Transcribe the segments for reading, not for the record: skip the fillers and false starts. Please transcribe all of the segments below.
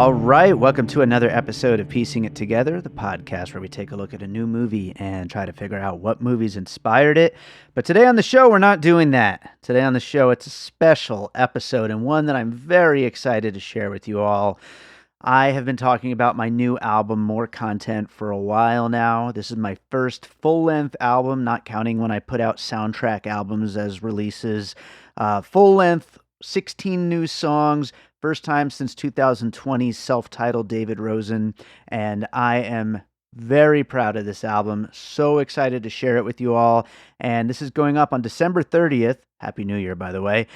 All right, welcome to another episode of Piecing It Together, the podcast where we take a look at a new movie and try to figure out what movies inspired it. But today on the show, we're not doing that. Today on the show, it's a special episode and one that I'm very excited to share with you all. I have been talking about my new album, More Content, for a while now. This is my first full-length album, not counting when I put out soundtrack albums as releases. Full-length, 16 new songs. First time since 2020's self-titled David Rosen, and I am very proud of this album. So excited to share it with you all. And this is going up on December 30th. Happy New Year, by the way,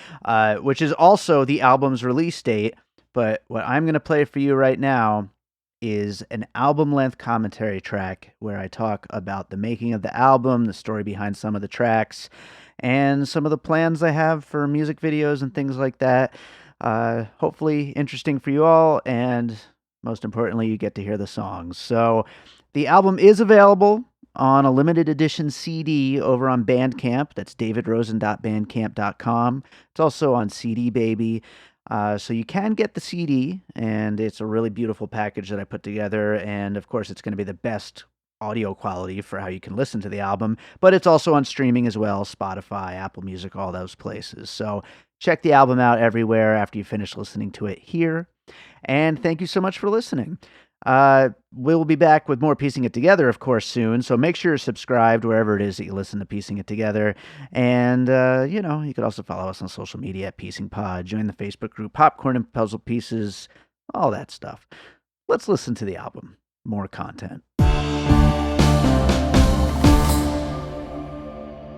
which is also the album's release date. But what I'm going to play for you right now is an album-length commentary track where I talk about the making of the album, the story behind some of the tracks, and some of the plans I have for music videos and things like that. Hopefully interesting for you all, and most importantly, you get to hear the songs. So the album is available on a limited edition CD over on Bandcamp. That's davidrosen.bandcamp.com. It's also on CD Baby. So you can get the CD, and it's a really beautiful package that I put together. And of course, it's going to be the best audio quality for how you can listen to the album, but it's also on streaming as well, Spotify, Apple Music, all those places. So check the album out everywhere after you finish listening to it here. And thank you so much for listening. We'll be back with more Piecing It Together, of course, soon. So make sure you're subscribed wherever it is that you listen to Piecing It Together. And, you can also follow us on social media at Piecing Pod. Join the Facebook group Popcorn and Puzzle Pieces, all that stuff. Let's listen to the album. More Content.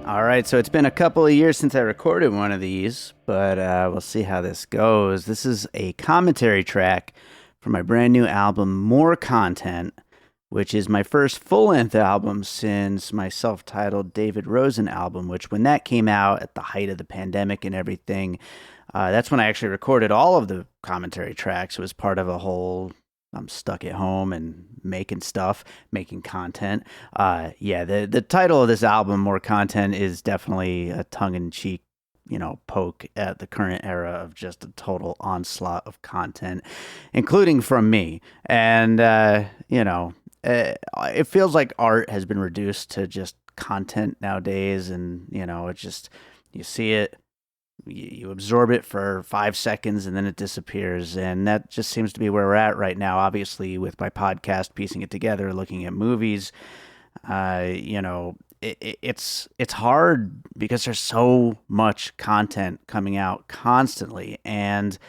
All right, so it's been a couple of years since I recorded one of these, but we'll see how this goes. This is a commentary track for my brand new album, More Content, which is my first full-length album since my self-titled David Rosen album, which when that came out at the height of the pandemic and everything, that's when I actually recorded all of the commentary tracks. It was part of a whole... I'm stuck at home and making stuff, making content. The title of this album, More Content, is definitely a tongue-in-cheek, poke at the current era of just a total onslaught of content, including from me. And, it feels like art has been reduced to just content nowadays. And, it's just, you see it, you absorb it for 5 seconds and then it disappears. And that just seems to be where we're at right now. Obviously, with my podcast, Piecing It Together, looking at movies, it's hard because there's so much content coming out constantly and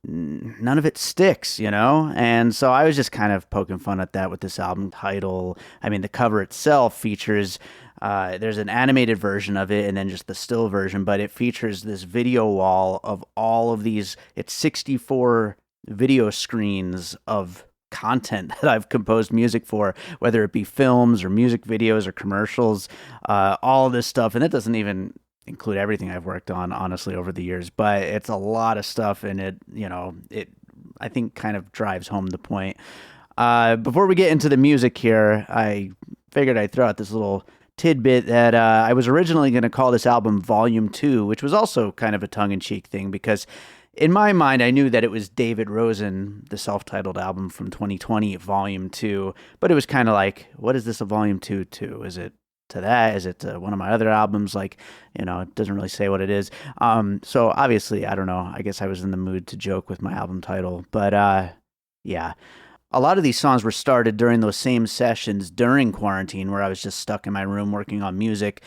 none of it sticks, And so I was just kind of poking fun at that with this album title. I mean, the cover itself features... there's an animated version of it and then just the still version, but it features this video wall of all of these. It's 64 video screens of content that I've composed music for, whether it be films or music videos or commercials, all this stuff. And it doesn't even include everything I've worked on, honestly, over the years, but it's a lot of stuff. And it I think kind of drives home the point. Before we get into the music here, I figured I'd throw out this little tidbit that I was originally going to call this album Volume 2, which was also kind of a tongue-in-cheek thing because in my mind, I knew that it was David Rosen, the self-titled album from 2020, Volume 2, but it was kind of like, what is this a Volume 2 to? Is it to that? Is it to one of my other albums? Like, it doesn't really say what it is. So obviously, I don't know. I guess I was in the mood to joke with my album title, but yeah. A lot of these songs were started during those same sessions during quarantine where I was just stuck in my room working on music.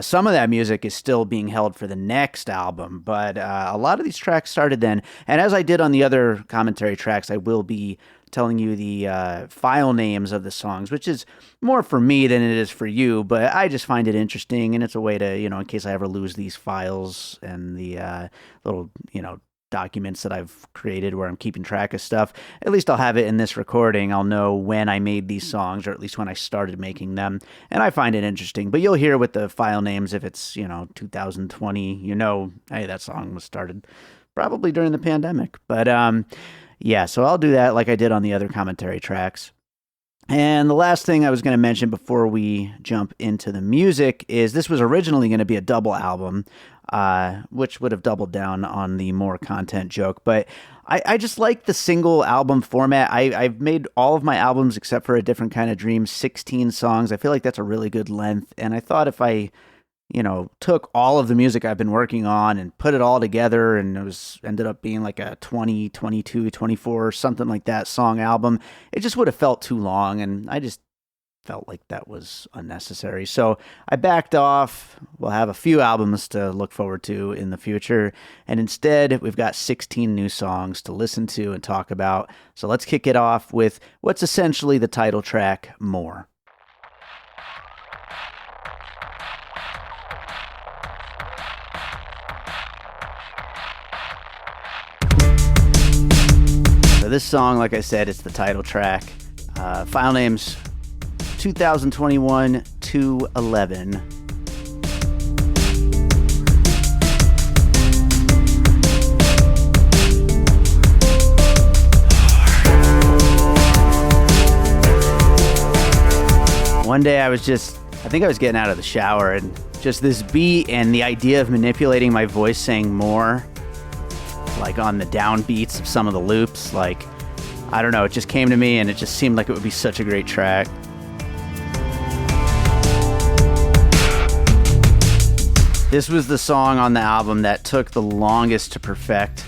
Some of that music is still being held for the next album, but a lot of these tracks started then. And as I did on the other commentary tracks, I will be telling you the file names of the songs, which is more for me than it is for you, but I just find it interesting, and it's a way to, in case I ever lose these files and the little, documents that I've created where I'm keeping track of stuff, at least I'll have it in this recording. I'll know when I made these songs, or at least when I started making them, and I find it interesting. But you'll hear with the file names if it's 2020, hey, that song was started probably during the pandemic. But so I'll do that like I did on the other commentary tracks. And the last thing I was going to mention before we jump into the music is this was originally going to be a double album. which would have doubled down on the more content joke. But I just like the single album format. I've made all of my albums except for A Different Kind of Dream 16 songs. I feel like that's a really good length. And I thought if I took all of the music I've been working on and put it all together, and it ended up being like a 20, 22, 24, something like that song album, it just would have felt too long, and I just felt like that was unnecessary. So I backed off. We'll have a few albums to look forward to in the future, and instead we've got 16 new songs to listen to and talk about. So let's kick it off with what's essentially the title track, More. So this song, like I said, it's the title track. File name's 2021-211. One day I think I was getting out of the shower, and just this beat and the idea of manipulating my voice saying more, like on the downbeats of some of the loops, like, I don't know, it just came to me and it just seemed like it would be such a great track. This was the song on the album that took the longest to perfect.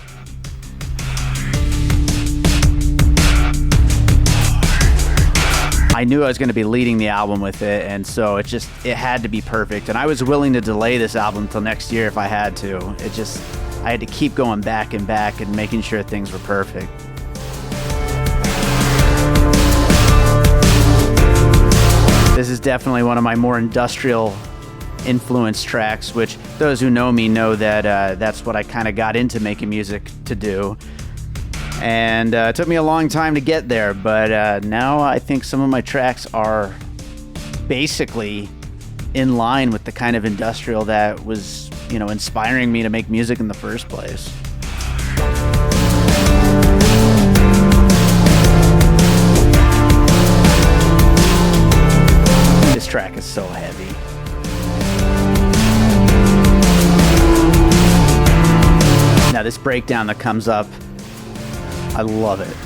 I knew I was going to be leading the album with it, and so it had to be perfect. And I was willing to delay this album till next year if I had to. I had to keep going back and making sure things were perfect. This is definitely one of my more industrial influence tracks, which those who know me know that that's what I kind of got into making music to do. And it took me a long time to get there, but now I think some of my tracks are basically in line with the kind of industrial that was, inspiring me to make music in the first place. This track is so heavy. Now this breakdown that comes up, I love it.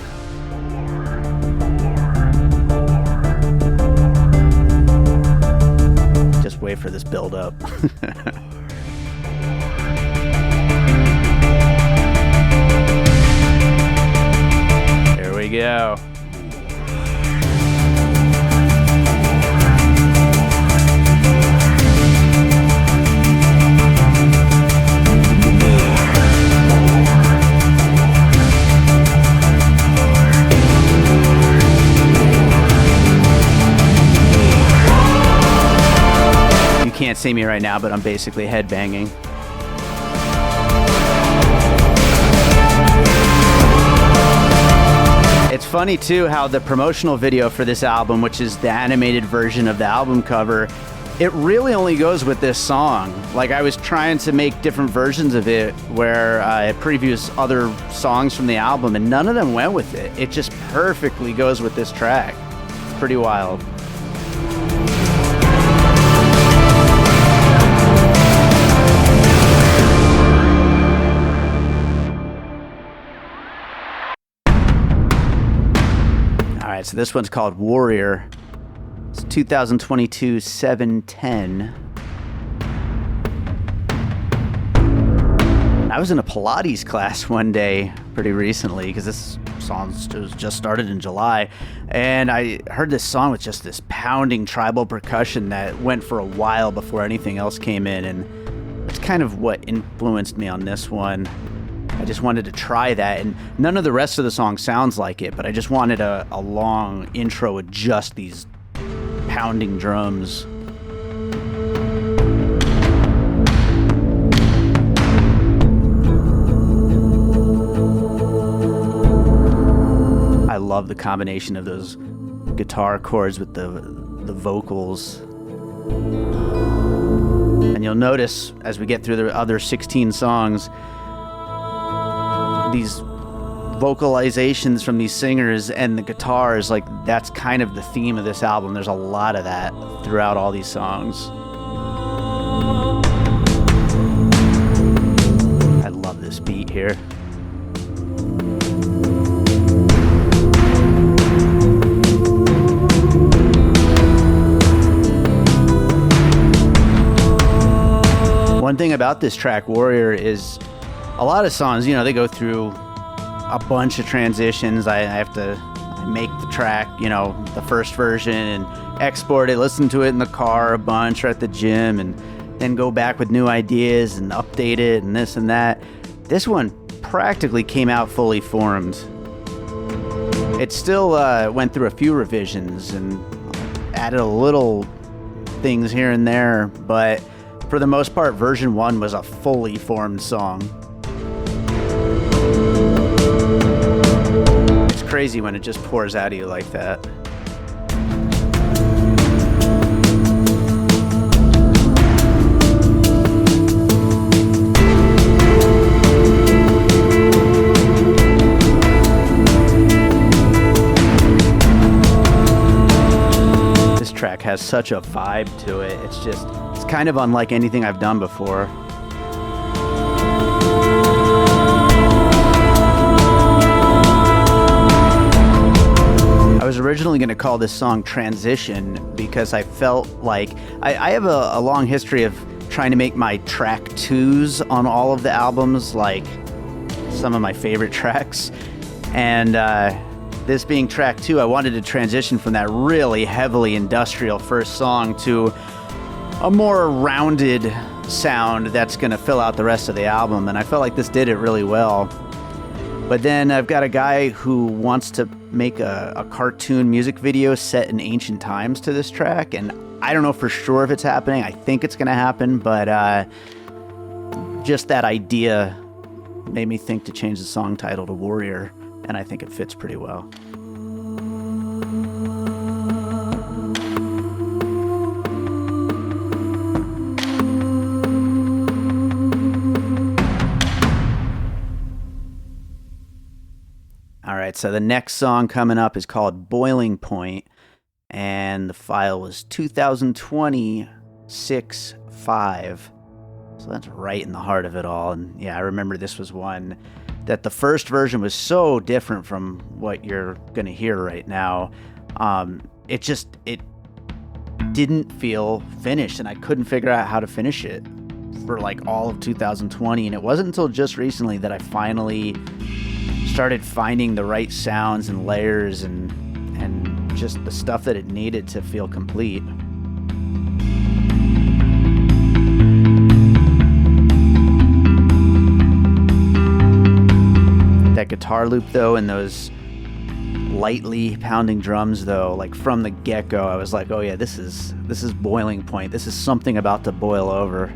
Just wait for this build up. There we go. You can't see me right now, but I'm basically headbanging. It's funny too how the promotional video for this album, which is the animated version of the album cover, it really only goes with this song. Like, I was trying to make different versions of it where it previews other songs from the album, and none of them went with it. It just perfectly goes with this track. It's pretty wild. Alright, so this one's called Warrior. It's 2022-710. I was in a Pilates class one day pretty recently because this song just started in July, and I heard this song with just this pounding tribal percussion that went for a while before anything else came in, and that's kind of what influenced me on this one. I just wanted to try that, and none of the rest of the song sounds like it, but I just wanted a long intro with just these pounding drums. I love the combination of those guitar chords with the vocals. And you'll notice as we get through the other 16 songs, these vocalizations from these singers and the guitars, like, that's kind of the theme of this album. There's a lot of that throughout all these songs. here. One thing about this track, Warrior, is a lot of songs, you know, they go through a bunch of transitions. I have to make the track, you know, the first version and export it, listen to it in the car a bunch or at the gym, and then go back with new ideas and update it and this and that. This one practically came out fully formed. It still went through a few revisions and added a little things here and there, but for the most part, version 1 was a fully formed song. It's crazy when it just pours out of you like that. This track has such a vibe to it. It's kind of unlike anything I've done before. I was originally going to call this song Transition because I felt like I have a long history of trying to make my track 2s on all of the albums, like some of my favorite tracks. And this being track 2, I wanted to transition from that really heavily industrial first song to a more rounded sound that's going to fill out the rest of the album, and I felt like this did it really well. But then I've got a guy who wants to make a cartoon music video set in ancient times to this track, and I don't know for sure if it's happening. I think it's going to happen, but just that idea made me think to change the song title to Warrior, and I think it fits pretty well. All right, so the next song coming up is called Boiling Point, and the file was 2020 6.5. So that's right in the heart of it all. And yeah, I remember this was one that the first version was so different from what you're going to hear right now. It didn't feel finished, and I couldn't figure out how to finish it for like all of 2020. And it wasn't until just recently that I finally started finding the right sounds and layers and just the stuff that it needed to feel complete. That guitar loop though, and those lightly pounding drums though, like from the get-go, I was like, oh yeah, this is Boiling Point. This is something about to boil over.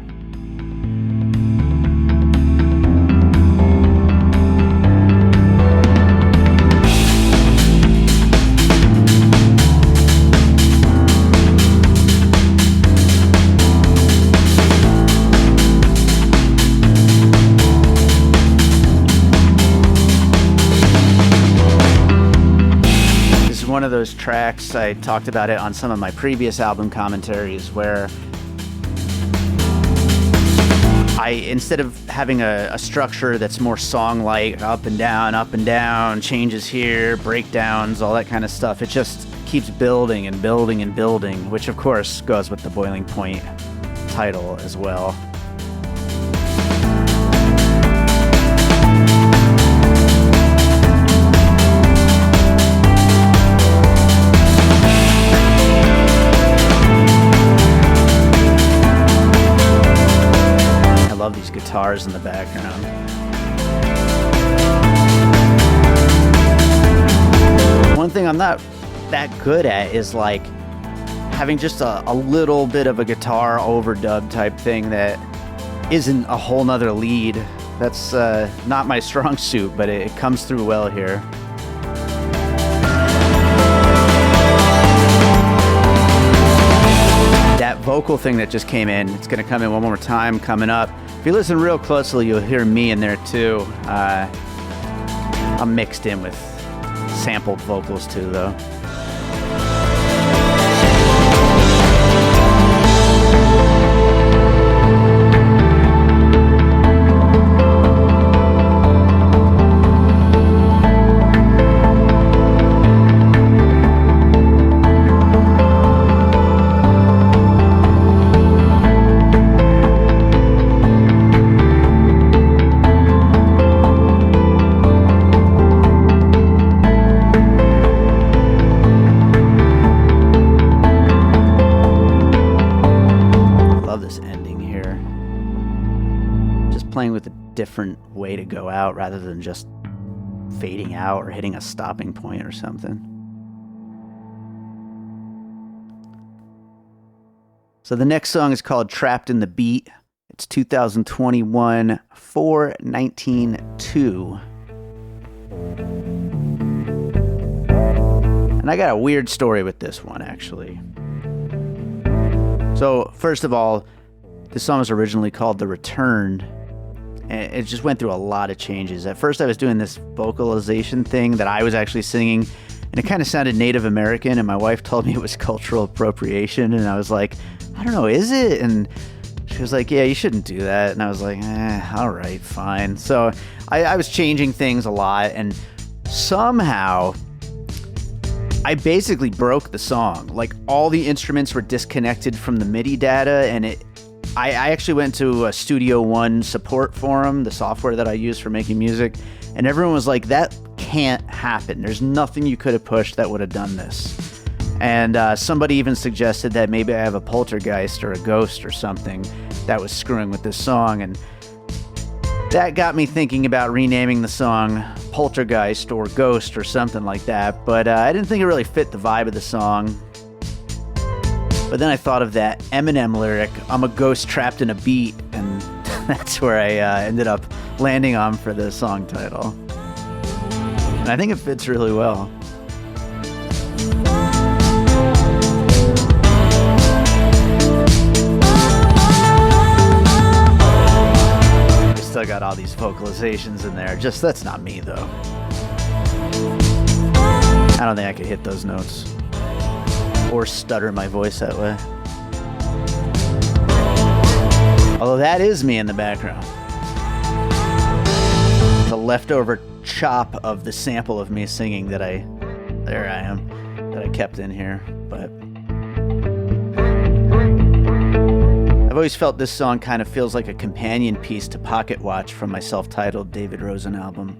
One of those tracks, I talked about it on some of my previous album commentaries, where instead of having a structure that's more song-like, up and down, changes here, breakdowns, all that kind of stuff, it just keeps building and building and building, which of course goes with the Boiling Point title as well. Love these guitars in the background. One thing I'm not that good at is like having just a little bit of a guitar overdub type thing that isn't a whole nother lead. That's not my strong suit, but it comes through well here. That vocal thing that just came in, it's going to come in one more time coming up. If you listen real closely, you'll hear me in there too. I'm mixed in with sampled vocals too, though. just playing with a different way to go out rather than just fading out or hitting a stopping point or something. So the next song is called Trapped in the Beat. It's 2021 4/19/2. And I got a weird story with this one, actually. So, first of all, this song was originally called The Return, and it just went through a lot of changes. At first, I was doing this vocalization thing that I was actually singing, and it kind of sounded Native American, and my wife told me it was cultural appropriation, and I was like, I don't know, is it? And she was like, yeah, you shouldn't do that. And I was like, all right, fine. So I was changing things a lot, and somehow I basically broke the song. Like, all the instruments were disconnected from the MIDI data, and I actually went to a Studio One support forum, the software that I use for making music, and everyone was like, that can't happen. There's nothing you could have pushed that would have done this. And somebody even suggested that maybe I have a poltergeist or a ghost or something that was screwing with this song, and that got me thinking about renaming the song Poltergeist or Ghost or something like that, but I didn't think it really fit the vibe of the song. But then I thought of that Eminem lyric, I'm a ghost trapped in a beat, and that's where I ended up landing on for the song title. And I think it fits really well. Still got all these vocalizations in there. Just, that's not me, though. I don't think I could hit those notes or stutter my voice that way. Although that is me in the background. The leftover chop of the sample of me singing that I kept in here. But I've always felt this song kind of feels like a companion piece to Pocket Watch from my self-titled David Rosen album.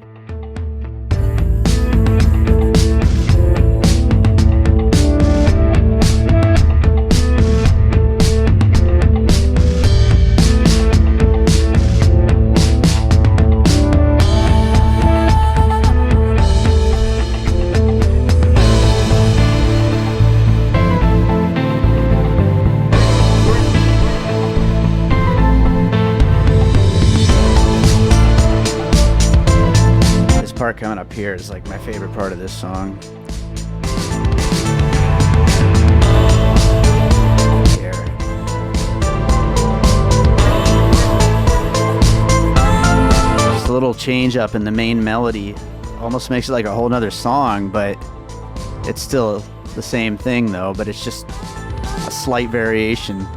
Part coming up here is like my favorite part of this song. Here. Just a little change up in the main melody almost makes it like a whole nother song, but it's still the same thing though, but it's just a slight variation.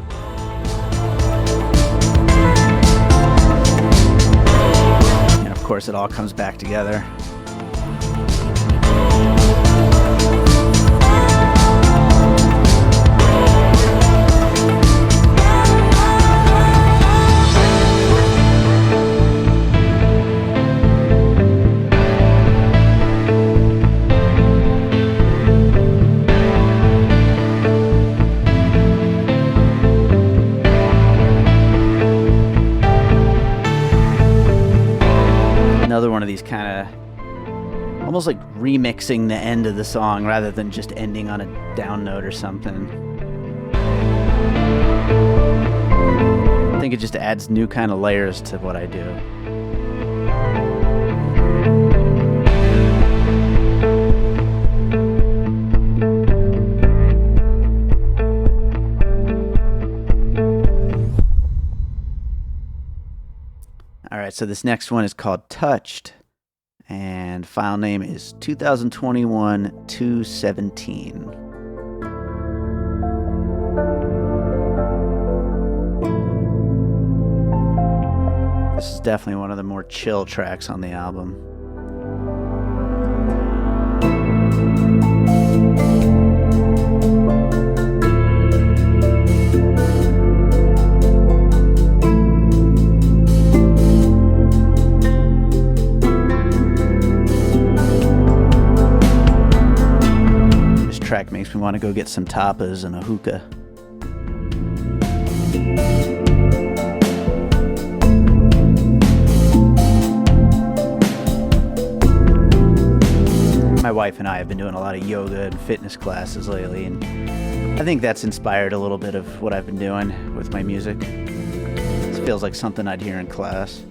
Of course, it all comes back together. Another one of these kind of almost like remixing the end of the song rather than just ending on a down note or something. I think it just adds new kind of layers to what I do. Alright, so this next one is called Touched, and file name is 2021-217. This is definitely one of the more chill tracks on the album. Track makes me want to go get some tapas and a hookah. wife and I have been doing a lot of yoga and fitness classes lately, and I think that's inspired a little bit of what I've been doing with my music. It feels like something I'd hear in class.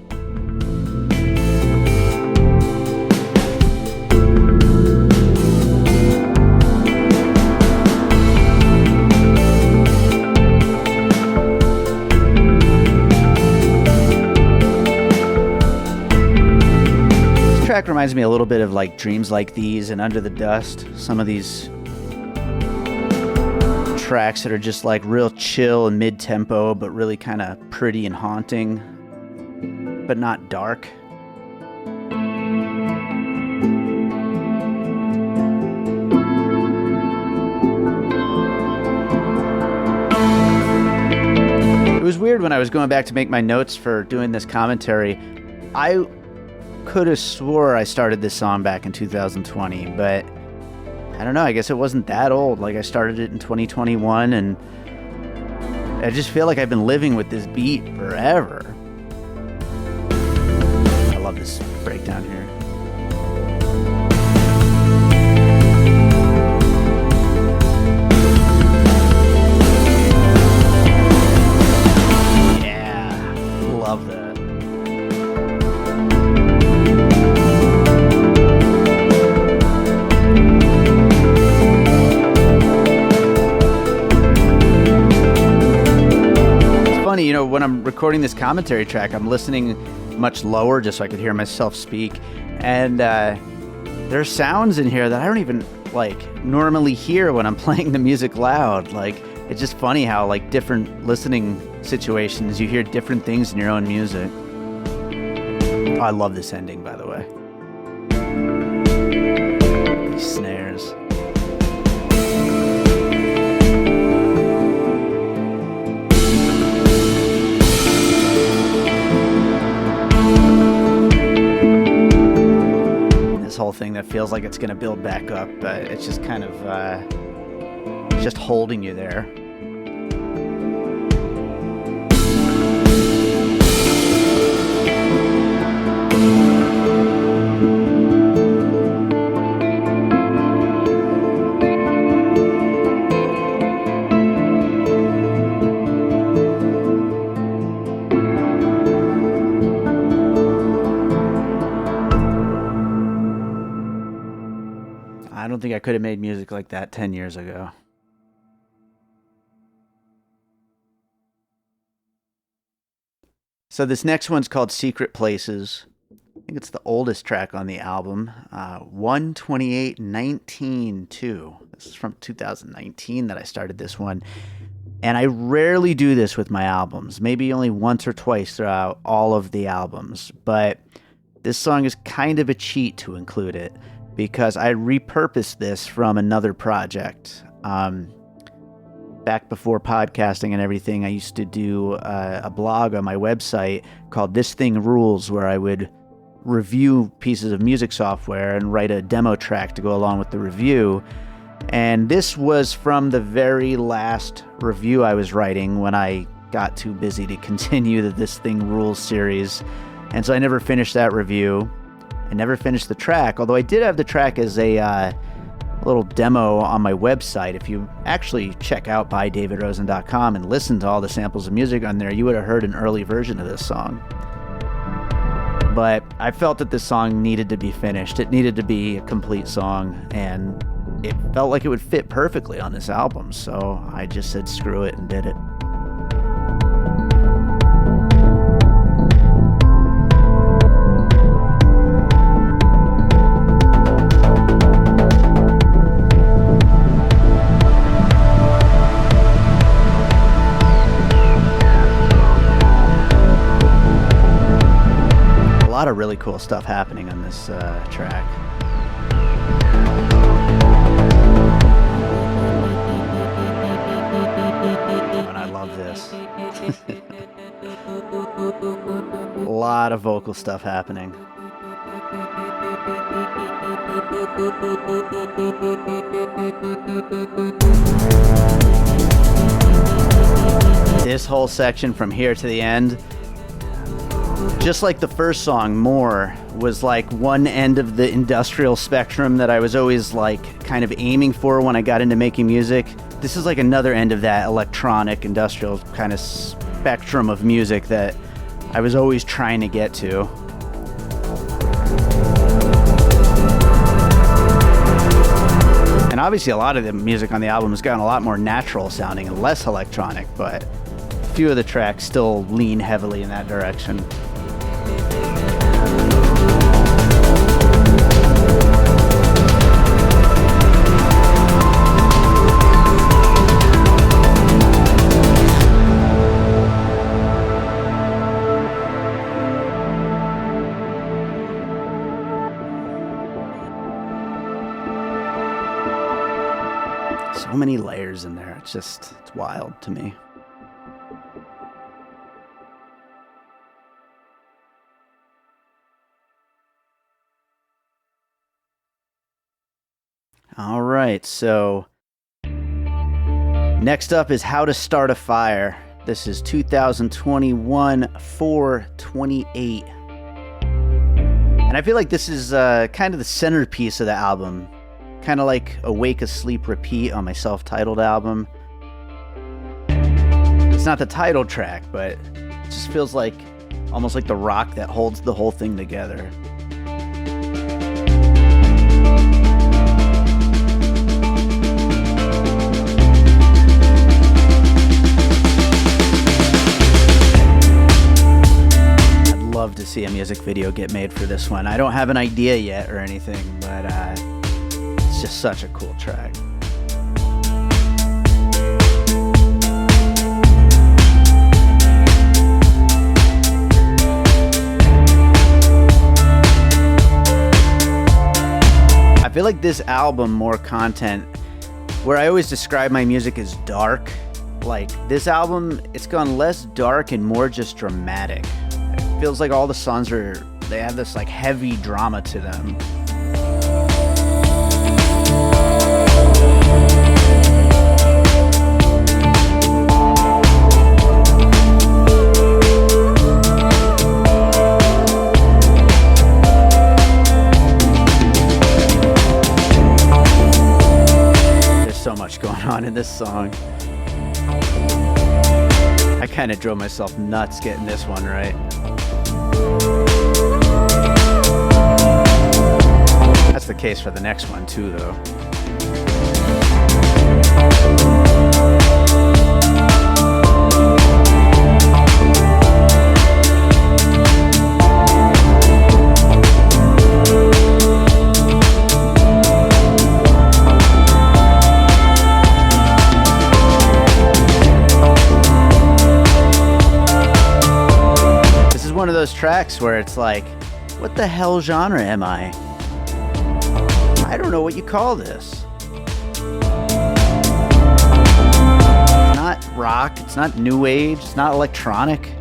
Track reminds me a little bit of like Dreams Like These and Under the Dust. Some of these tracks that are just like real chill and mid-tempo, but really kind of pretty and haunting, but not dark. It was weird when I was going back to make my notes for doing this commentary. I could have swore I started this song back in 2020, but I don't know, I guess it wasn't that old. Like, I started it in 2021, and I just feel like I've been living with this beat forever. I love this breakdown here. Yeah, love that. You know, when I'm recording this commentary track, I'm listening much lower just so I could hear myself speak, and there are sounds in here that I don't even like normally hear when I'm playing the music loud. Like, it's just funny how like different listening situations you hear different things in your own music. Oh, I love this ending, by the way. These snares. Whole thing that feels like it's going to build back up, but it's just kind of just holding you there. I don't think I could have made music like that 10 years ago. So this next one's called Secret Places. I think it's the oldest track on the album. 1/28/19 too. This is from 2019 that I started this one. And I rarely do this with my albums. Maybe only once or twice throughout all of the albums. But this song is kind of a cheat to include it, because I repurposed this from another project. Back before podcasting and everything, I used to do a blog on my website called This Thing Rules, where I would review pieces of music software and write a demo track to go along with the review. And this was from the very last review I was writing when I got too busy to continue the This Thing Rules series. And so I never finished that review. I never finished the track, although I did have the track as a little demo on my website. If you actually check out bydavidrosen.com and listen to all the samples of music on there, you would have heard an early version of this song. But I felt that this song needed to be finished. It needed to be a complete song, and it felt like it would fit perfectly on this album, so I just said screw it and did it. A lot of really cool stuff happening on this track. And I love this. A lot of vocal stuff happening. This whole section from here to the end, Just like the first song, More was like one end of the industrial spectrum that I was always like kind of aiming for when I got into making music. This is like another end of that electronic industrial kind of spectrum of music that I was always trying to get to. And obviously a lot of the music on the album has gotten a lot more natural sounding and less electronic, but a few of the tracks still lean heavily in that direction. So many layers in there. It's wild to me. All right, so next up is How to Start a Fire. This is 2021 4/28. And I feel like this is kind of the centerpiece of the album. Kind of like Awake, Asleep, Repeat on my self-titled album. It's not the title track, but it just feels like almost like the rock that holds the whole thing together. Love to see a music video get made for this one. I don't have an idea yet or anything, but it's just such a cool track. I feel like this album, More Content, where I always describe my music as dark, like this album, it's gone less dark and more just dramatic. It feels like all the songs they have this like heavy drama to them. There's so much going on in this song. I kind of drove myself nuts getting this one right. That's the case for the next one too, though. This is one of those tracks where it's like, what the hell genre am I? I don't know what you call this. It's not rock, it's not new age, it's not electronic.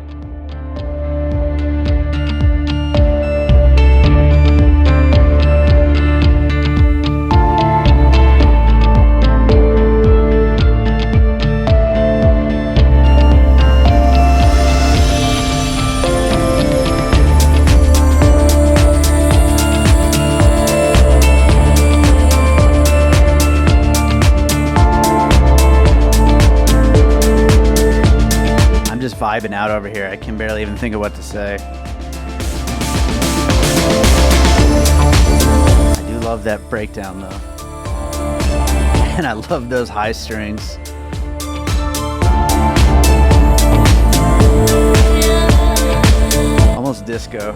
Vibing out over here. I can barely even think of what to say. I do love that breakdown though. And I love those high strings. Almost disco.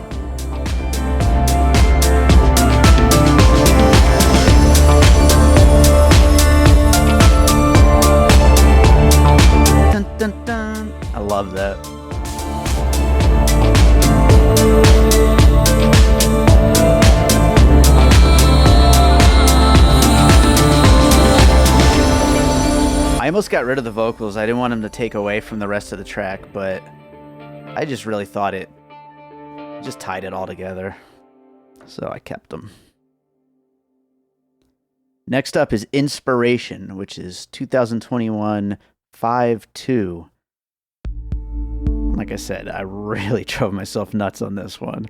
Dun, dun, dun. I love that. I almost got rid of the vocals. I didn't want them to take away from the rest of the track, but I just really thought it just tied it all together. So I kept them. Next up is Inspiration, which is 2021 5/2. I'm like I said, I really drove myself nuts on this one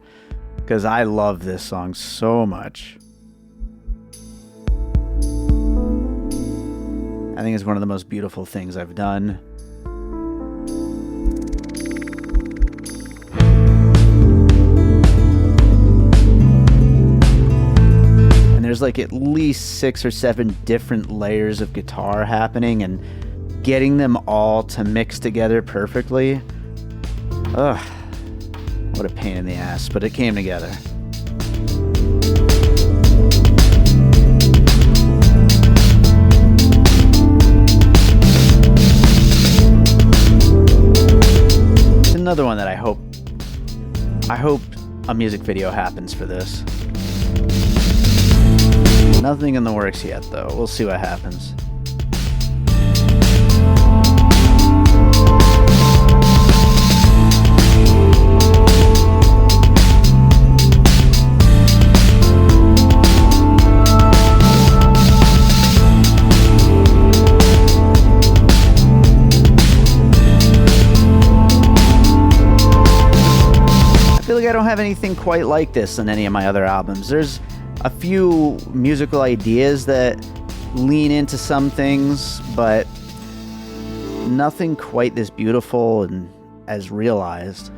because I love this song so much. I think it's one of the most beautiful things I've done. And there's like at least 6 or 7 different layers of guitar happening, and getting them all to mix together perfectly. Ugh, what a pain in the ass, but it came together. Another one that I hope a music video happens for this. Nothing in the works yet, though. We'll see what happens. I don't have anything quite like this on any of my other albums. There's a few musical ideas that lean into some things, but nothing quite this beautiful and as realized.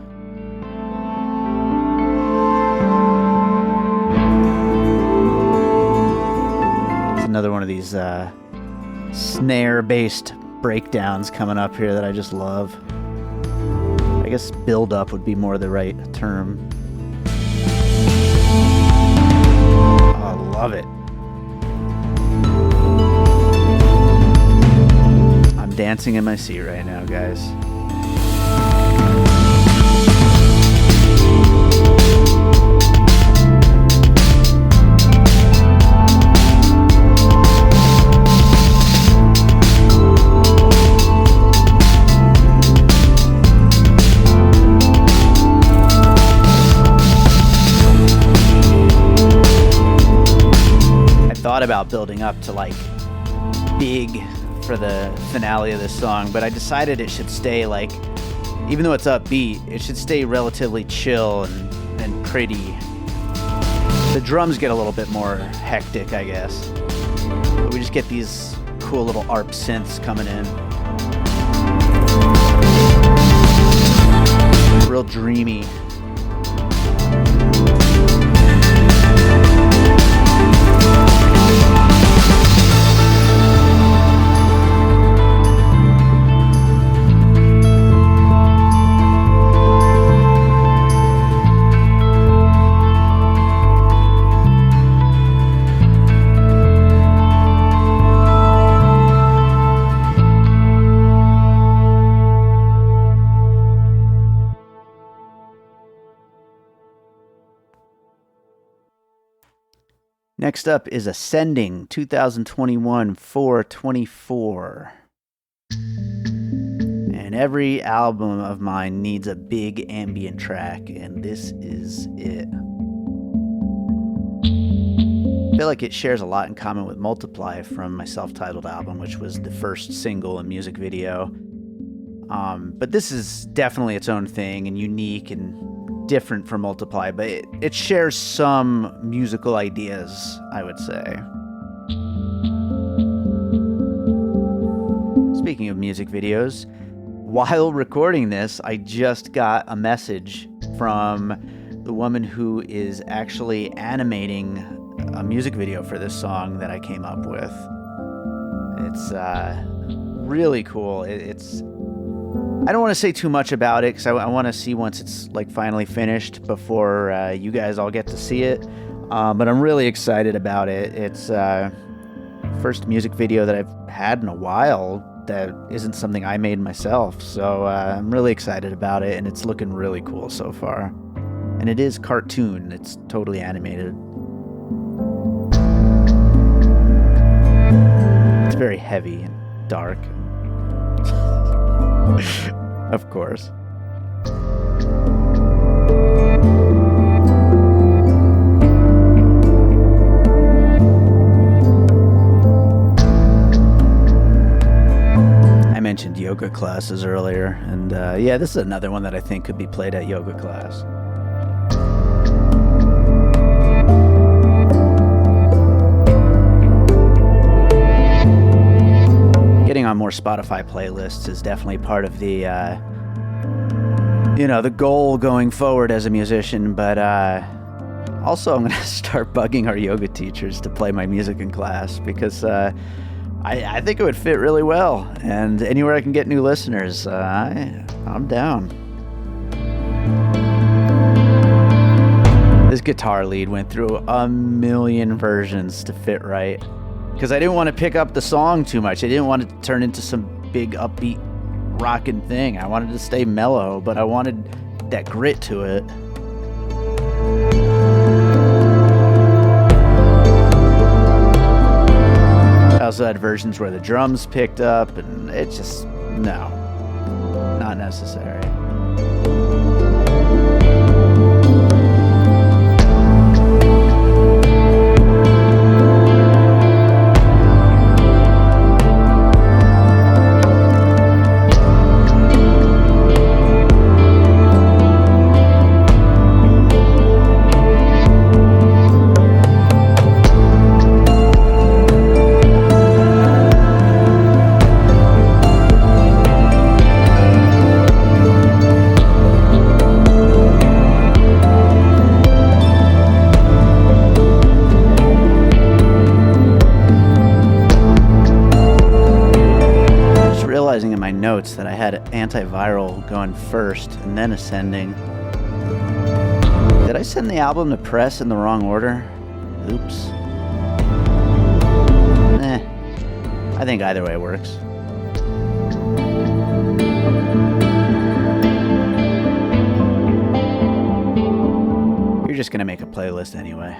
It's another one of these snare-based breakdowns coming up here that I just love. I guess build up would be more the right term. Oh, I love it. I'm dancing in my seat right now, guys. Thought about building up to like big for the finale of this song, but I decided it should stay like, even though it's upbeat, it should stay relatively chill and pretty. The drums get a little bit more hectic, I guess, but we just get these cool little ARP synths coming in. Real dreamy. Next up is Ascending 2021 424. And every album of mine needs a big ambient track, and this is it. I feel like it shares a lot in common with Multiply from my self-titled album, which was the first single and music video. But this is definitely its own thing and unique and different from Multiply, but it shares some musical ideas, I would say. Speaking of music videos, while recording this, I just got a message from the woman who is actually animating a music video for this song that I came up with. It's really cool. I don't want to say too much about it because I want to see once it's like finally finished before you guys all get to see it. But I'm really excited about it. It's first music video that I've had in a while that isn't something I made myself. So I'm really excited about it, and it's looking really cool so far. And it is cartoon. It's totally animated. It's very heavy and dark. Of course. I mentioned Yoko yoga classes earlier, and yeah, this is another one that I think could be played at yoga class. Getting on more Spotify playlists is definitely part of the, the goal going forward as a musician, but also I'm going to start bugging our yoga teachers to play my music in class, because I think it would fit really well, and anywhere I can get new listeners, I'm down. This guitar lead went through a million versions to fit right, because I didn't want to pick up the song too much. I didn't want it to turn into some big upbeat rockin' thing. I wanted to stay mellow, but I wanted that grit to it. I also had versions where the drums picked up, and it just, no, not necessary. In my notes that I had Antiviral going first and then Ascending. Did I send the album to press in the wrong order? Oops. I think either way works. You're just gonna make a playlist anyway.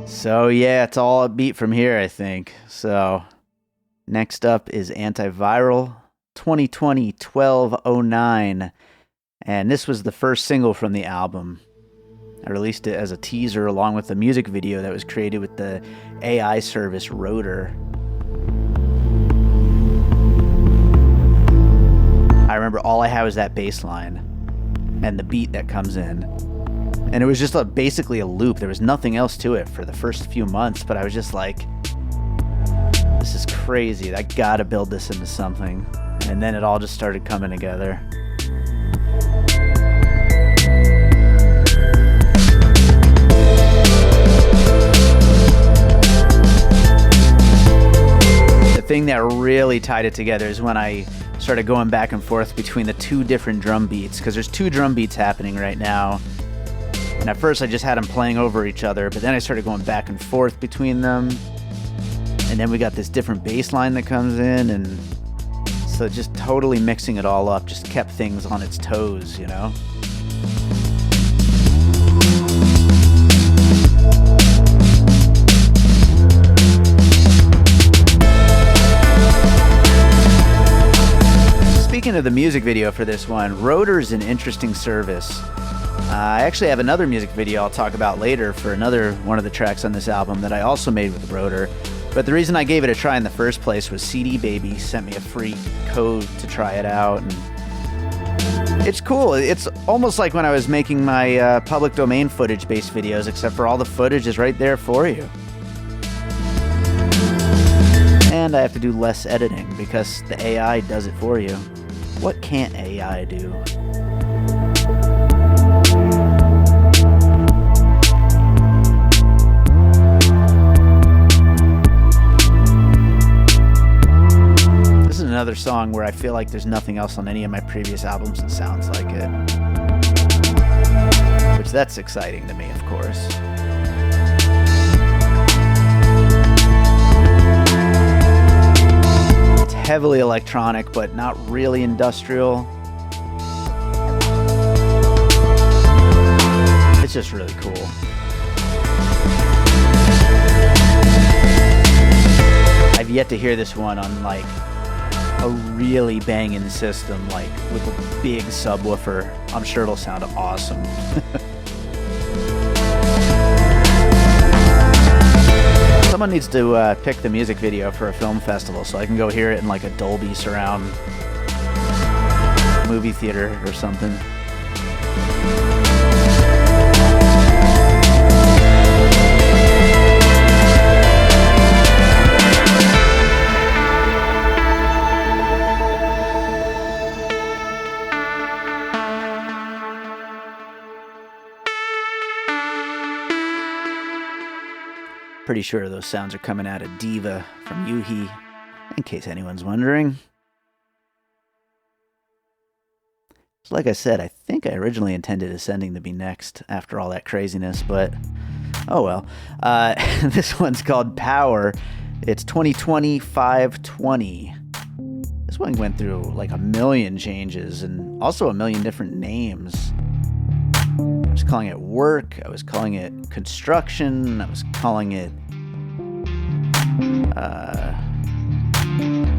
So yeah, it's all upbeat from here, I think. So next up is Antiviral 2020-12-09. And this was the first single from the album. I released it as a teaser along with a music video that was created with the AI service Rotor. I remember all I had was that bass line and the beat that comes in. And it was just basically a loop. There was nothing else to it for the first few months, but I was just like, this is crazy. I gotta build this into something. And then it all just started coming together. The thing that really tied it together is when I started going back and forth between the two different drum beats, because there's two drum beats happening right now. And at first I just had them playing over each other, but then I started going back and forth between them. And then we got this different bass line that comes in, and so just totally mixing it all up just kept things on its toes, you know? Speaking of the music video for this one, Rotor's an interesting service. I actually have another music video I'll talk about later for another one of the tracks on this album that I also made with Rotor. But the reason I gave it a try in the first place was CD Baby sent me a free code to try it out. And it's cool. It's almost like when I was making my public domain footage-based videos, except for all the footage is right there for you. And I have to do less editing because the AI does it for you. What can't AI do? Another song where I feel like there's nothing else on any of my previous albums that sounds like it. Which that's exciting to me, of course. It's heavily electronic, but not really industrial. It's just really cool. I've yet to hear this one on like a really banging system, like with a big subwoofer. I'm sure it'll sound awesome. Someone needs to pick the music video for a film festival so I can go hear it in like a Dolby surround movie theater or something. Pretty sure those sounds are coming out of Diva from Yuhi, in case anyone's wondering. So like I said, I think I originally intended Ascending to be next after all that craziness, but oh well. This one's called Power. It's 2020-520. This one went through like a million changes and also a million different names. I was calling it Work, I was calling it Construction, I was calling it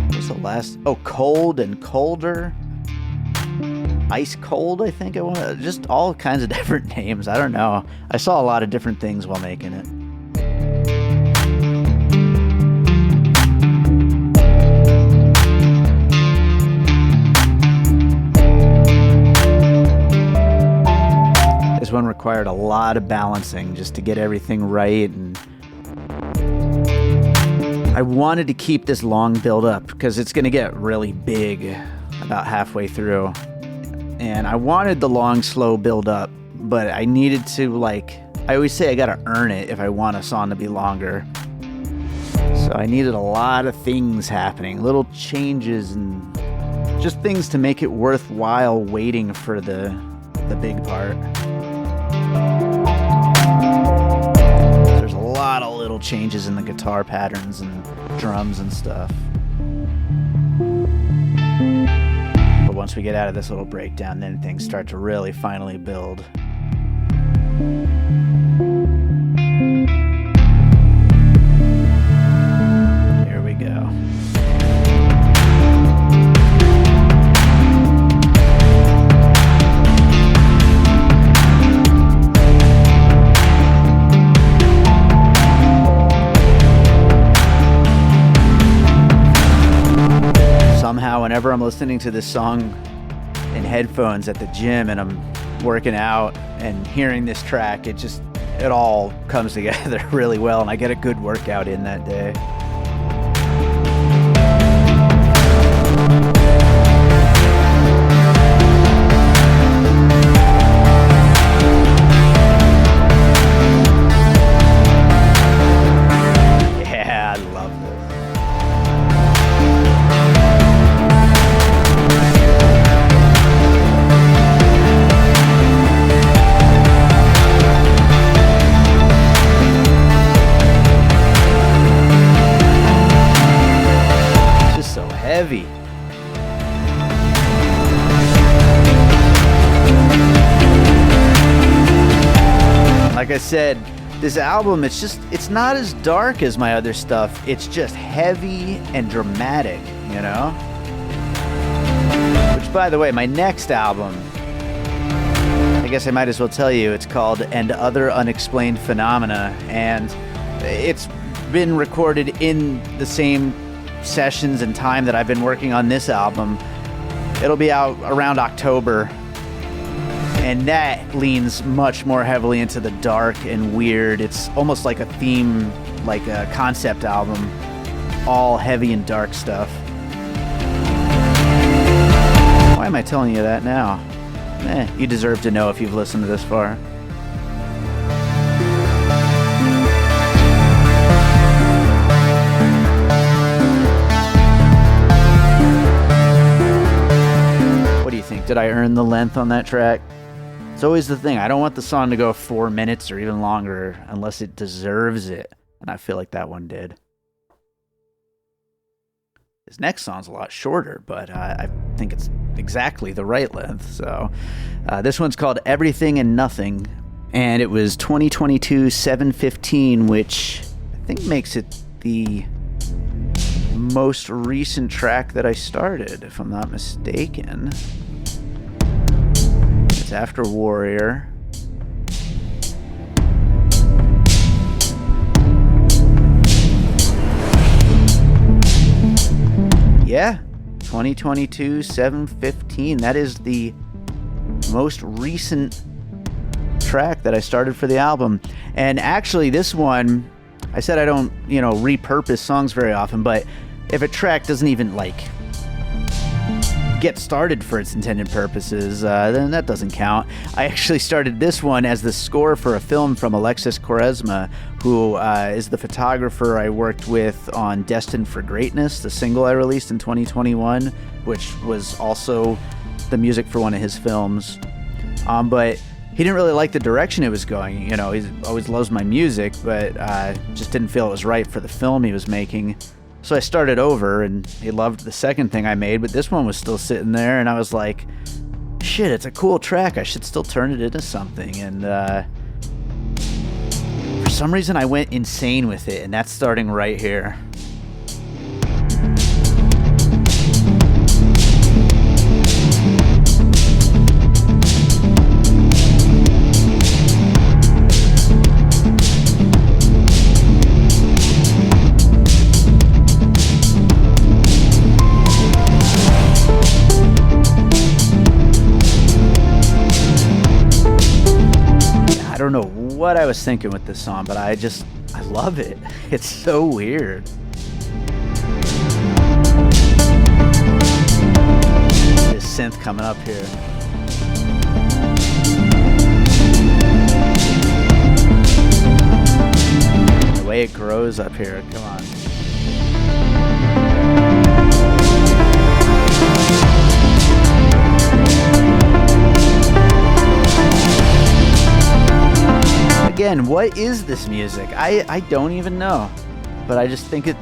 what's the last? Oh, Cold and Colder. Ice Cold, I think it was. Just all kinds of different names. I don't know. I saw a lot of different things while making it. This one required a lot of balancing just to get everything right, and I wanted to keep this long build up because it's going to get really big about halfway through, and I wanted the long slow build up, but I needed to, like, I always say I got to earn it if I want a song to be longer. So I needed a lot of things happening, little changes and just things to make it worthwhile waiting for the big part. There's a lot of little changes in the guitar patterns and drums and stuff. But once we get out of this little breakdown, then things start to really finally build. Here we go. Somehow, whenever I'm listening to this song in headphones at the gym and I'm working out and hearing this track, it all comes together really well, and I get a good workout in that day. Yeah, I love this. Heavy. Like I said, this album, it's not as dark as my other stuff. It's just heavy and dramatic, you know? Which, by the way, my next album, I guess I might as well tell you, it's called And Other Unexplained Phenomena, and it's been recorded in the same sessions and time that I've been working on this album. It'll be out around October, and that leans much more heavily into the dark and weird. It's almost like a theme, like a concept album, all heavy and dark stuff. Why am I telling you that now? You deserve to know if you've listened to this far. Did I earn the length on that track? It's always the thing. I don't want the song to go 4 minutes or even longer unless it deserves it. And I feel like that one did. This next song's a lot shorter, but I think it's exactly the right length. So this one's called Everything and Nothing. And it was 2022-715, which I think makes it the most recent track that I started, if I'm not mistaken. It's after Warrior. Yeah, 2022, 7/15. That is the most recent track that I started for the album. And actually, this one, I said I don't, repurpose songs very often, but if a track doesn't even, get started for its intended purposes, then that doesn't count. I actually started this one as the score for a film from Alexis Quaresma, who is the photographer I worked with on Destined for Greatness, the single I released in 2021, which was also the music for one of his films. But he didn't really like the direction it was going. He always loves my music, but just didn't feel it was right for the film he was making. So I started over, and he loved the second thing I made, but this one was still sitting there, and I was like, shit, it's a cool track. I should still turn it into something. And for some reason, I went insane with it, and that's starting right here. I don't know what I was thinking with this song, but I love it. It's so weird. This synth coming up here. The way it grows up here, come on. Again, what is this music? I don't even know, but I just think it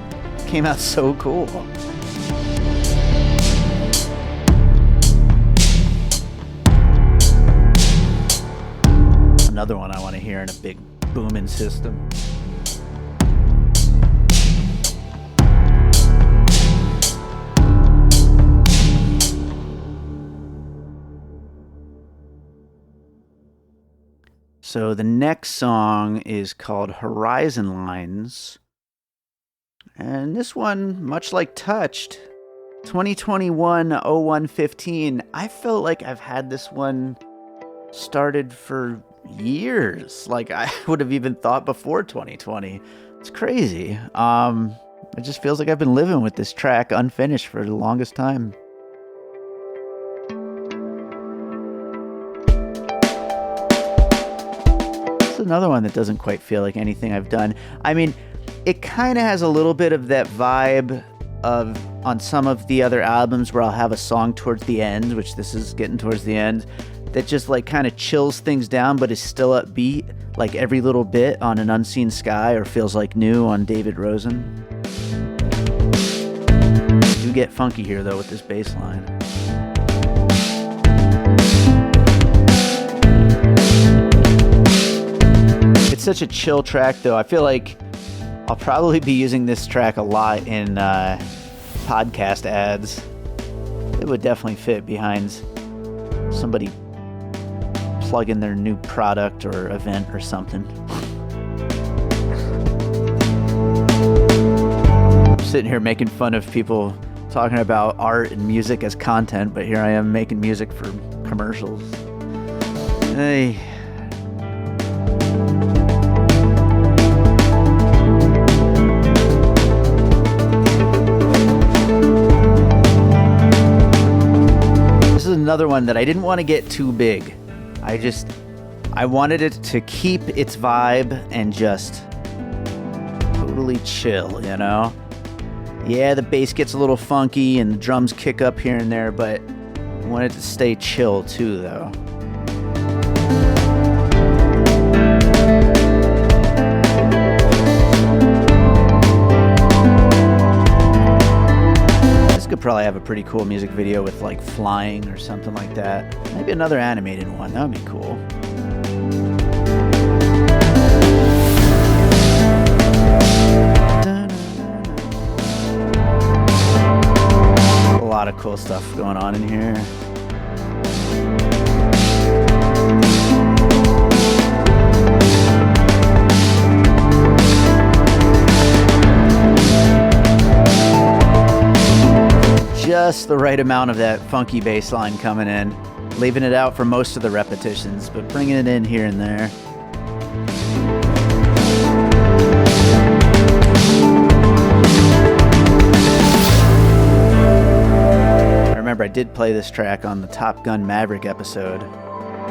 came out so cool. Another one I want to hear in a big booming system. So the next song is called Horizon Lines. And this one, much like Touched, 2021-01-15, I felt like I've had this one started for years. Like I would have even thought before 2020. It's crazy. It just feels like I've been living with this track unfinished for the longest time. Another one that doesn't quite feel like anything I've done. I mean, it kind of has a little bit of that vibe of on some of the other albums where I'll have a song towards the end, which this is getting towards the end, that just kind of chills things down but is still upbeat, like Every Little Bit on An Unseen Sky or Feels Like New on David Rosen. You get funky here though with this bass line. It's such a chill track, though. I feel like I'll probably be using this track a lot in podcast ads. It would definitely fit behind somebody plugging their new product or event or something. I'm sitting here making fun of people talking about art and music as content, but here I am making music for commercials. Hey. Another one that I didn't want to get too big. I wanted it to keep its vibe and just totally chill, Yeah, the bass gets a little funky and the drums kick up here and there, but I wanted it to stay chill too, though. Could probably have a pretty cool music video with flying or something like that. Maybe another animated one. That would be cool. of cool stuff going on in here. Just the right amount of that funky bass line coming in, leaving it out for most of the repetitions, but bringing it in here and there. I remember I did play this track on the Top Gun Maverick episode.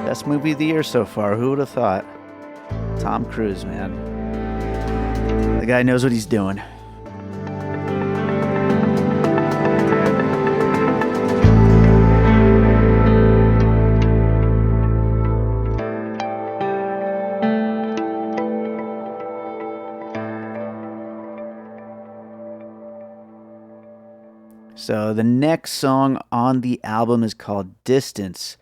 Best movie of the year so far, who would have thought? Tom Cruise, man. The guy knows what he's doing. So the next song on the album is called Distance,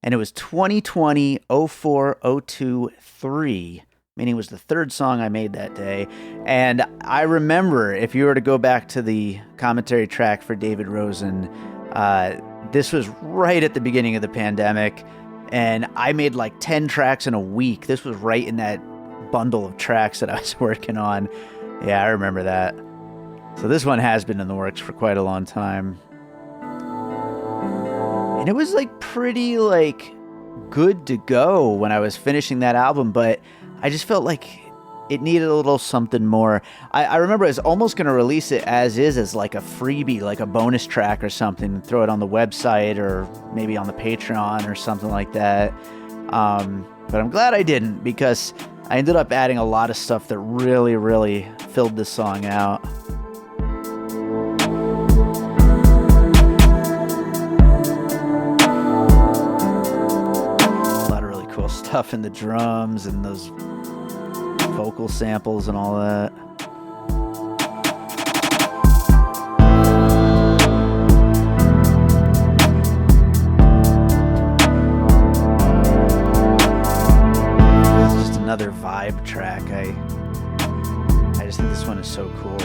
and it was 2020 04 02 3, meaning it was the third song I made that day. And I remember, if you were to go back to the commentary track for David Rosen, this was right at the beginning of the pandemic, and I made like 10 tracks in a week. This was right in that bundle of tracks that I was working on. Yeah, I remember that. So this one has been in the works for quite a long time. And it was like pretty like good to go when I was finishing that album, but I just felt like it needed a little something more. I remember I was almost going to release it as is, as like a freebie, like a bonus track or something, throw it on the website or maybe on the Patreon or something like that. But I'm glad I didn't, because I ended up adding a lot of stuff that really, really filled this song out. Stuff in the drums and those vocal samples and all that. It's just another vibe track. I just think this one is so cool.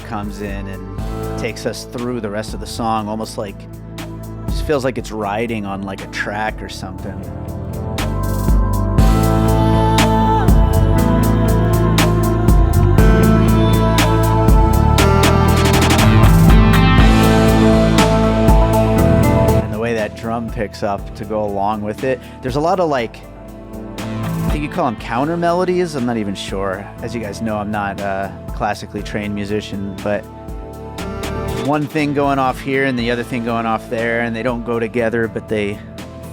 Comes in and takes us through the rest of the song, almost like it just feels like it's riding on like a track or something. And the way that drum picks up to go along with it, there's a lot of like, I think you call them counter melodies. I'm not even sure. As you guys know, I'm not classically trained musician, but one thing going off here and the other thing going off there, and they don't go together, but they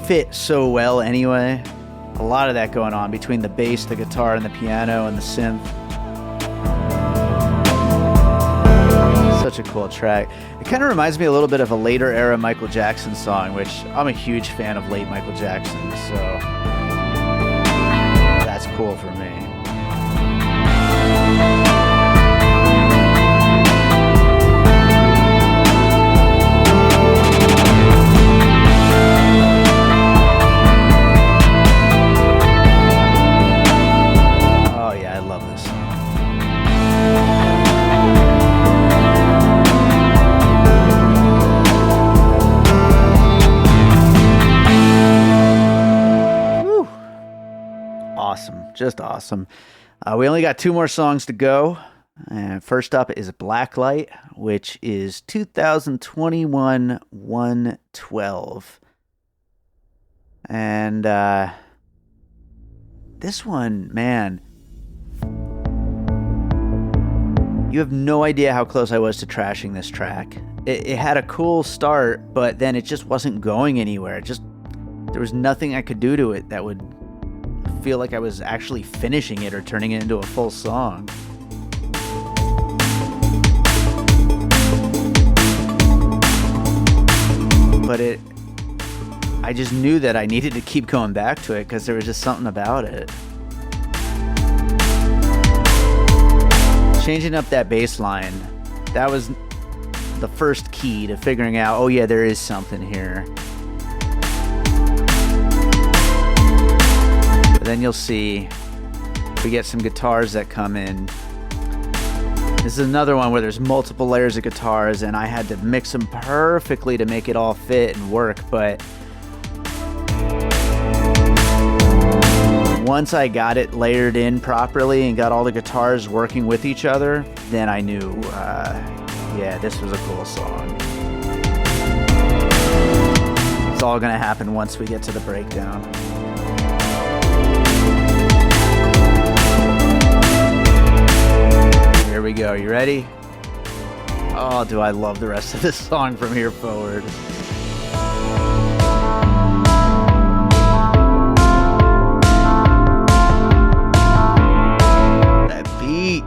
fit so well anyway. A lot of that going on between the bass, the guitar, and the piano, and the synth. Such a cool track. It kind of reminds me a little bit of a later era Michael Jackson song, which I'm a huge fan of late Michael Jackson, so that's cool for me. Just awesome. We only got 2 more songs to go. First up is Blacklight, which is 2021 112. And this one, man, you have no idea how close I was to trashing this track. It had a cool start, but then it just wasn't going anywhere. There was nothing I could do to it that would feel like I was actually finishing it or turning it into a full song. I just knew that I needed to keep going back to it because there was just something about it. Changing up that bass line, that was the first key to figuring out, oh yeah, there is something here. But then you'll see we get some guitars that come in. This is another one where there's multiple layers of guitars and I had to mix them perfectly to make it all fit and work, but once I got it layered in properly and got all the guitars working with each other, then I knew, yeah, this was a cool song. It's all gonna happen once we get to the breakdown. Here we go, you ready? Oh, do I love the rest of this song from here forward. That beat.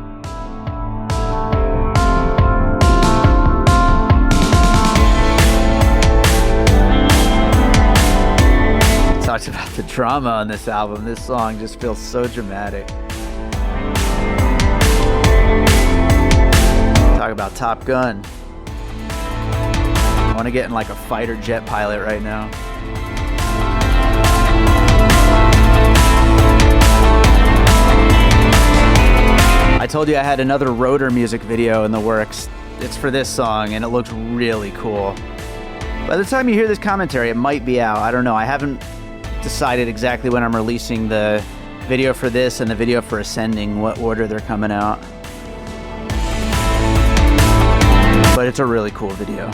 Talked about the drama on this album. This song just feels so dramatic. Talk about Top Gun. I want to get in like a fighter jet pilot right now. I told you I had another Rotor music video in the works. It's for this song and it looks really cool. By the time you hear this commentary, it might be out. I don't know. I haven't decided exactly when I'm releasing the video for this and the video for Ascending, what order they're coming out. But it's a really cool video.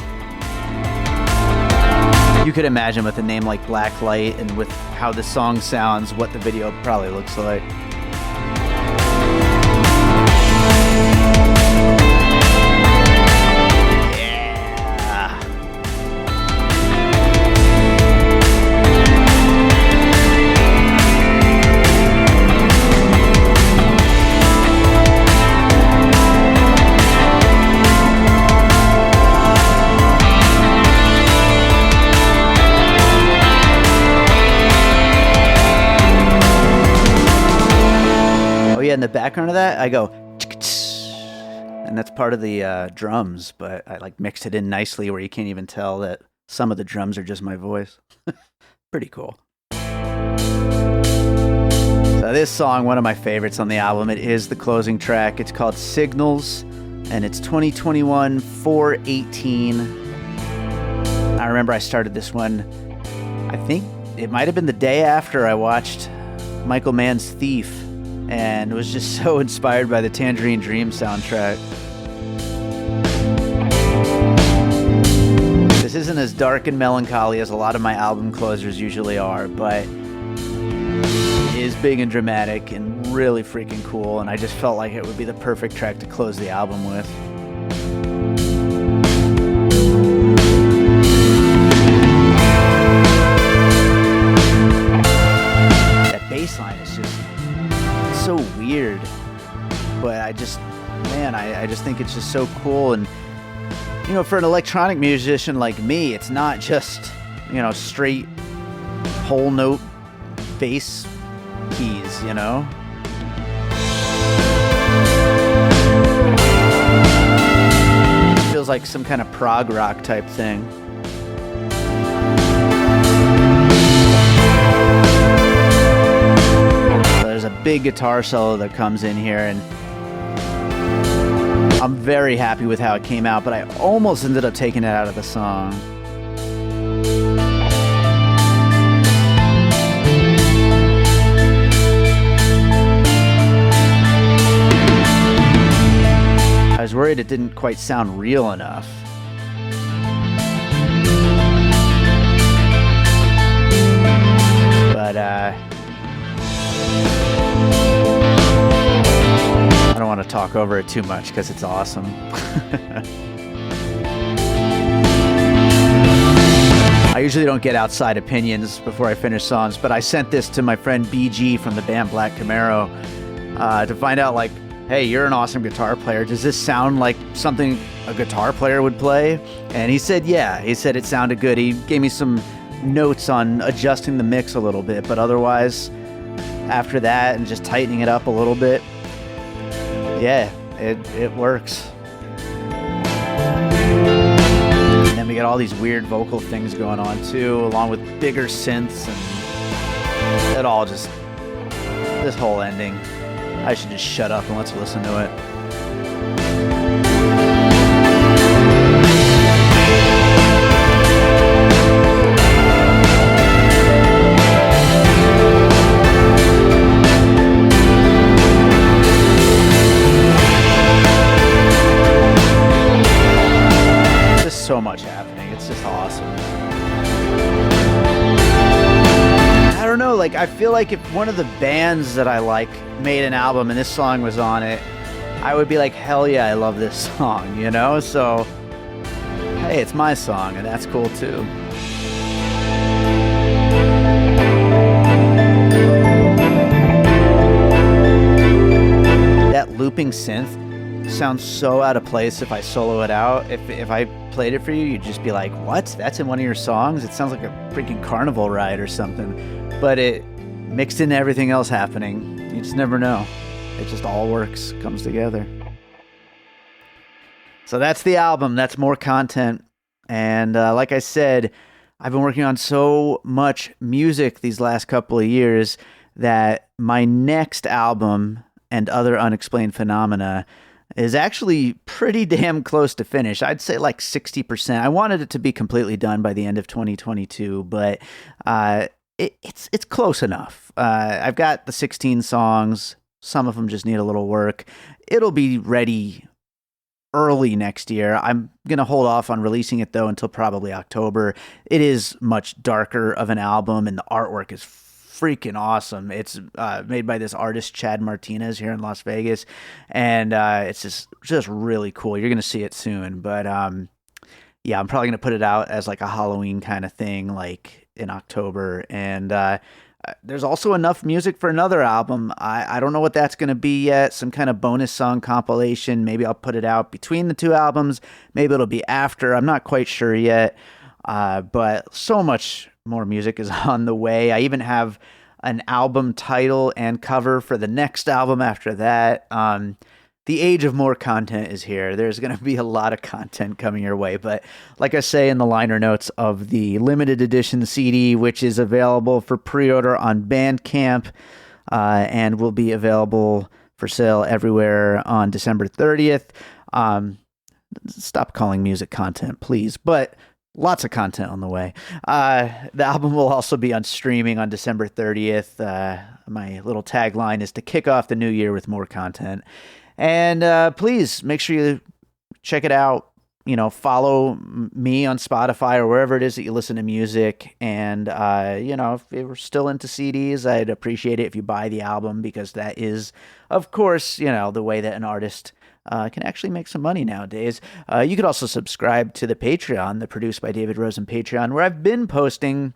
You could imagine with a name like Blacklight and with how the song sounds, what the video probably looks like. In the background of that, I go, and that's part of the drums, but I like mixed it in nicely where you can't even tell that some of the drums are just my voice. Pretty cool. So this song, one of my favorites on the album, it is the closing track. It's called Signals, and it's 2021 4/18. I remember I started this one, I think it might have been the day after I watched Michael Mann's Thief, and was just so inspired by the Tangerine Dream soundtrack. This isn't as dark and melancholy as a lot of my album closers usually are, but it is big and dramatic and really freaking cool, and I just felt like it would be the perfect track to close the album with. That bass line is just so weird, but I just think it's just so cool. And you know, for an electronic musician like me, it's not just, you know, straight whole note bass keys, you know. It feels like some kind of prog rock type thing. There's a big guitar solo that comes in here, and I'm very happy with how it came out, but I almost ended up taking it out of the song. I was worried it didn't quite sound real enough. But I don't want to talk over it too much because it's awesome. I usually don't get outside opinions before I finish songs, but I sent this to my friend BG from the band Black Camaro to find out like hey, you're an awesome guitar player. Does this sound like something a guitar player would play? And he said, yeah. He said it sounded good. He gave me some notes on adjusting the mix a little bit, but otherwise, after that and just tightening it up a little bit, yeah, it works. And then we got all these weird vocal things going on too, along with bigger synths, and it all just, this whole ending, I should just shut up and let's listen to it. Just so much happening. It's just awesome. I don't know, like, I feel like if one of the bands that I like made an album and this song was on it, I would be like, hell yeah, I love this song, you know? So, hey, it's my song, and that's cool too. That looping synth sounds so out of place if I solo it out. If I played it for you, you'd just be like, what? That's in one of your songs? It sounds like a freaking carnival ride or something. But it mixed into everything else happening. You just never know. It just all works, comes together. So that's the album. That's more content. And like I said, I've been working on so much music these last couple of years that my next album, And Other Unexplained Phenomena, is actually pretty damn close to finish. I'd say like 60%. I wanted it to be completely done by the end of 2022, but it's close enough. I've got the 16 songs. Some of them just need a little work. It'll be ready early next year. I'm going to hold off on releasing it, though, until probably October. It is much darker of an album, and the artwork is freaking awesome. It's made by this artist, Chad Martinez, here in Las Vegas, and it's just really cool. You're going to see it soon, but yeah, I'm probably going to put it out as like a Halloween kind of thing, like in October, and there's also enough music for another album. I don't know what that's going to be yet. Some kind of bonus song compilation. Maybe I'll put it out between the two albums. Maybe it'll be after. I'm not quite sure yet. But so much more music is on the way. I even have an album title and cover for the next album after that. The age of more content is here. There's going to be a lot of content coming your way. But like I say in the liner notes of the limited edition CD, which is available for pre-order on Bandcamp and will be available for sale everywhere on December 30th. Stop calling music content, please. But lots of content on the way. The album will also be on streaming on December 30th. My little tagline is to kick off the new year with more content. And please make sure you check it out. You know, follow me on Spotify or wherever it is that you listen to music. And, you know, if you're still into CDs, I'd appreciate it if you buy the album, because that is, of course, you know, the way that an artist can actually make some money nowadays. You could also subscribe to the Patreon, the Produced by David Rosen Patreon, where I've been posting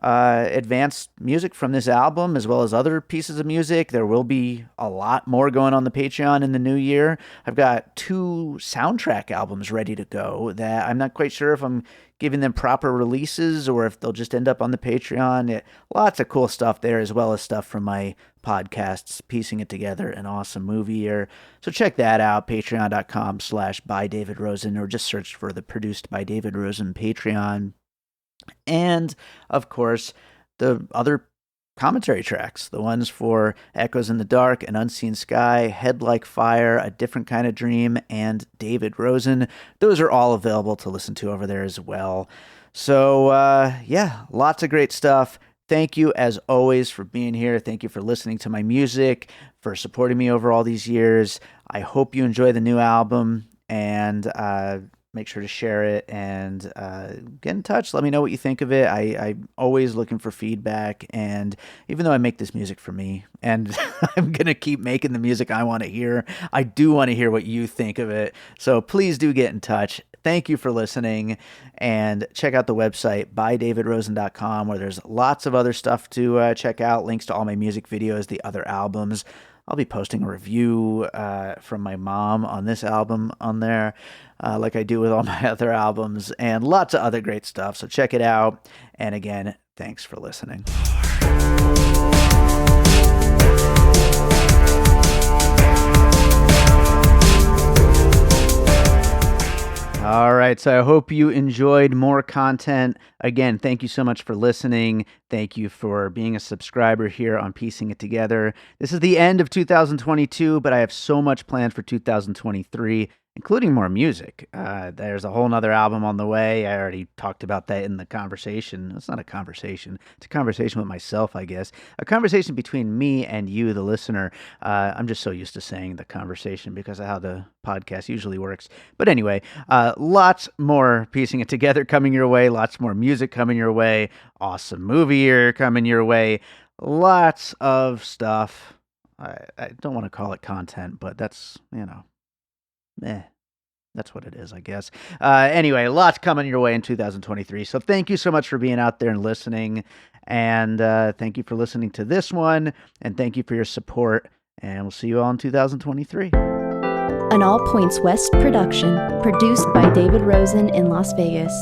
advanced music from this album as well as other pieces of music. There will be a lot more going on the Patreon in the new year. I've got 2 soundtrack albums ready to go that I'm not quite sure if I'm giving them proper releases or if they'll just end up on the Patreon. Lots of cool stuff there, as well as stuff from my podcasts, piecing it together an awesome movie year. So check that out, patreon.com/bydavidrosen, or just search for the Produced by David Rosen Patreon. And, of course, the other commentary tracks, the ones for Echoes in the Dark, An Unseen Sky, Head Like Fire, A Different Kind of Dream, and David Rosen. Those are all available to listen to over there as well. So, yeah, lots of great stuff. Thank you, as always, for being here. Thank you for listening to my music, for supporting me over all these years. I hope you enjoy the new album, and make sure to share it and get in touch. Let me know what you think of it. I'm always looking for feedback, and even though I make this music for me, and I'm going to keep making the music I want to hear, I do want to hear what you think of it. So please do get in touch. Thank you for listening, and check out the website, bydavidrosen.com, where there's lots of other stuff to check out, links to all my music videos, the other albums, I'll be posting a review from my mom on this album on there, like I do with all my other albums, and lots of other great stuff. So check it out. And again, thanks for listening. All right, so I hope you enjoyed more content. Again, thank you so much for listening. Thank you for being a subscriber here on Piecing It Together. This is the end of 2022, but I have so much planned for 2023, including more music. There's a whole nother album on the way. I already talked about that in the conversation. It's not a conversation. It's a conversation with myself, I guess. A conversation between me and you, the listener. I'm just so used to saying the conversation because of how the podcast usually works. But anyway, lots more Piecing It Together coming your way. Lots more music coming your way. Awesome movie year coming your way. Lots of stuff. I don't want to call it content, but that's, that's what it is, I guess. Anyway, lots coming your way in 2023. So thank you so much for being out there and listening. And thank you for listening to this one. And thank you for your support. And we'll see you all in 2023. An All Points West production, produced by David Rosen in Las Vegas.